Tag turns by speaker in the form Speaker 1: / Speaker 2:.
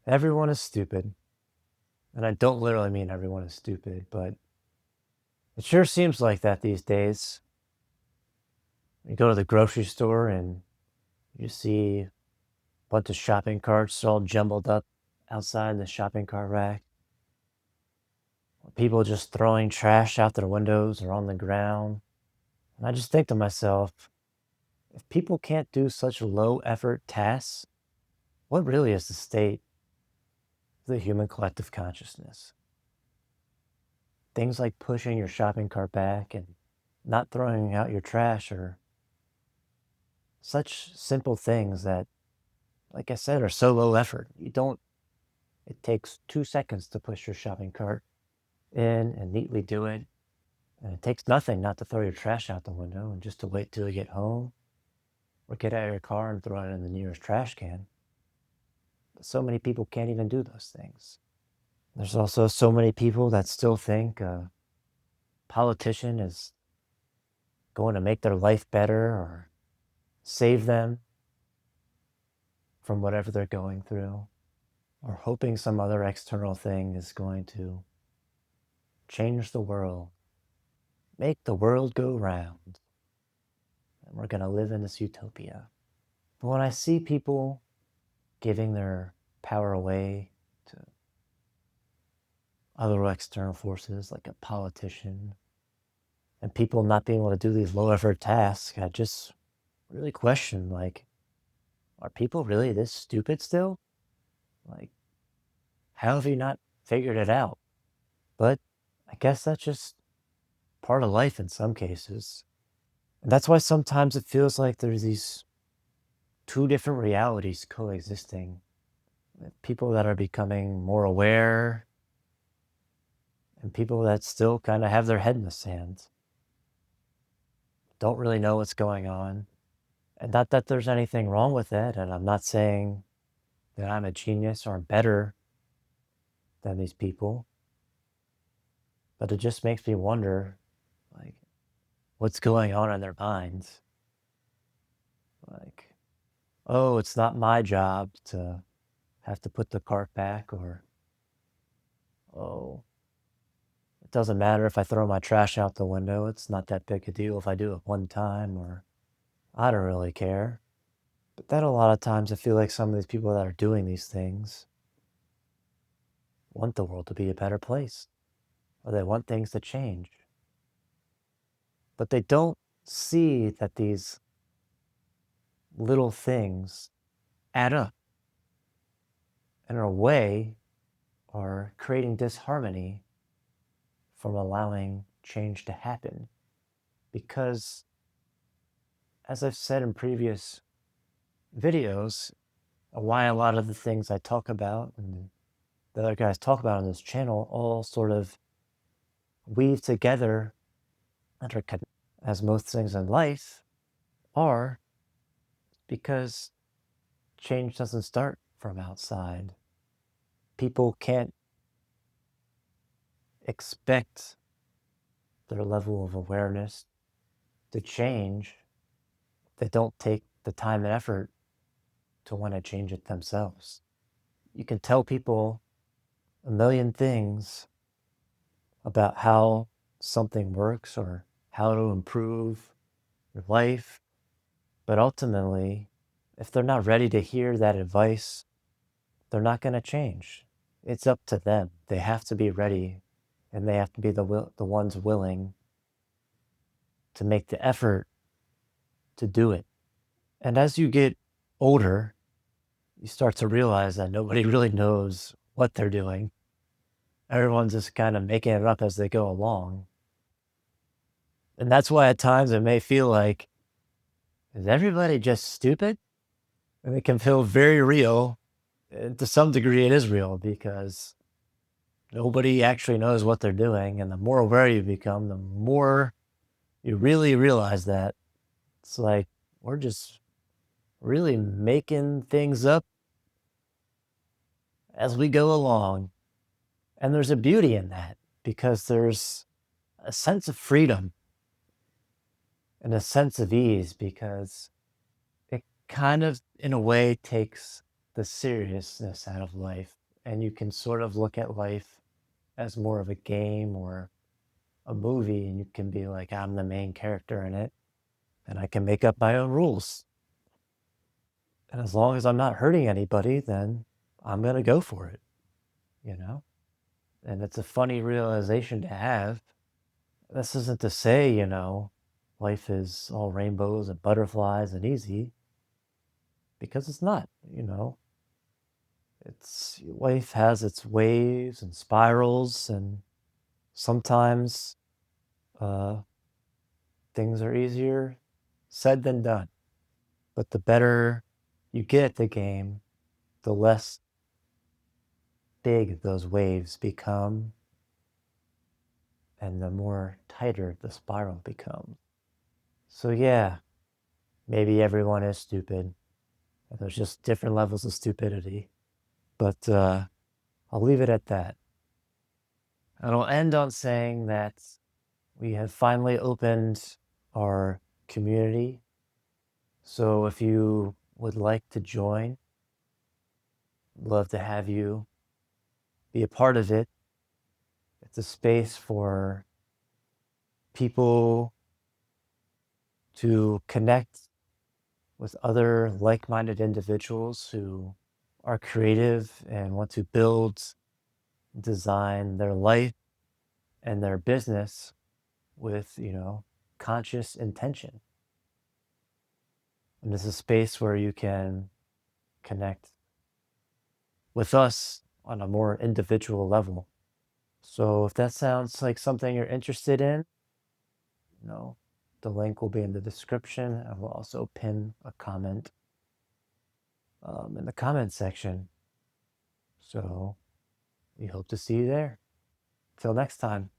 Speaker 1: Everyone is stupid. And I don't literally mean everyone is stupid, but it sure seems like that these days. You go to the grocery store and you see a bunch of shopping carts all jumbled up outside the shopping cart rack. People just throwing trash out their windows or on the ground. And I just think to myself, if people can't do such low effort tasks, what really is the state of the human collective consciousness? Things like pushing your shopping cart back and not throwing out your trash are such simple things that, like I said, are so low effort. It takes 2 seconds to push your shopping cart in and neatly do it. And it takes nothing not to throw your trash out the window and just to wait till you get home or get out of your car and throw it in the nearest trash can. But so many people can't even do those things. There's also so many people that still think a politician is going to make their life better or save them from whatever they're going through, or hoping some other external thing is going to change the world, make the world go round, and we're going to live in this utopia. But when I see people giving their power away to other external forces like a politician and people not being able to do these low effort tasks, I just really question, like, are people really this stupid still? Like, how have you not figured it out? But I guess that's just part of life in some cases. And that's why sometimes it feels like there's these two different realities coexisting. People that are becoming more aware and people that still kind of have their head in the sand, don't really know what's going on. And not that there's anything wrong with it. And I'm not saying that I'm a genius or I'm better than these people, but it just makes me wonder, like, what's going on in their minds. Like, oh, it's not my job to have to put the cart back, or, oh, it doesn't matter if I throw my trash out the window. It's not that big a deal if I do it one time, or I don't really care. But then a lot of times I feel like some of these people that are doing these things want the world to be a better place, or they want things to change. But they don't see that these little things add up and in a way are creating disharmony from allowing change to happen. Because, as I've said in previous videos, why a lot of the things I talk about and the other guys talk about on this channel all sort of weave together and are connected, as most things in life are, because change doesn't start from outside. People can't expect their level of awareness to change. They don't take the time and effort to want to change it themselves. You can tell people a million things about how something works or how to improve your life, but ultimately, if they're not ready to hear that advice, they're not going to change. It's up to them. They have to be ready, and they have to be the ones willing to make the effort to do it. And as you get older, you start to realize that nobody really knows what they're doing. Everyone's just kind of making it up as they go along. And that's why at times it may feel like, is everybody just stupid? And it can feel very real. And to some degree, it is real because nobody actually knows what they're doing. And the more aware you become, the more you really realize that it's like we're just really making things up as we go along. And there's a beauty in that because there's a sense of freedom and a sense of ease because it kind of, in a way, takes the seriousness out of life, and you can sort of look at life as more of a game or a movie, and you can be like, I'm the main character in it, and I can make up my own rules. And as long as I'm not hurting anybody, then I'm going to go for it, you know? And it's a funny realization to have. This isn't to say, life is all rainbows and butterflies and easy, because it's not, It's life has its waves and spirals, and sometimes uh, things are easier said than done. But the better you get at the game, the less big those waves become, and the more tighter the spiral becomes. So yeah, maybe everyone is stupid, and there's just different levels of stupidity. But I'll leave it at that. And I'll end on saying that we have finally opened our community. So if you would like to join, I'd love to have you be a part of it. It's a space for people to connect with other like-minded individuals who are creative and want to build, design their life and their business with, conscious intention. And this is a space where you can connect with us on a more individual level. So if that sounds like something you're interested in, you know, the link will be in the description. I will also pin a comment in the comment section. So we hope to see you there. Till next time.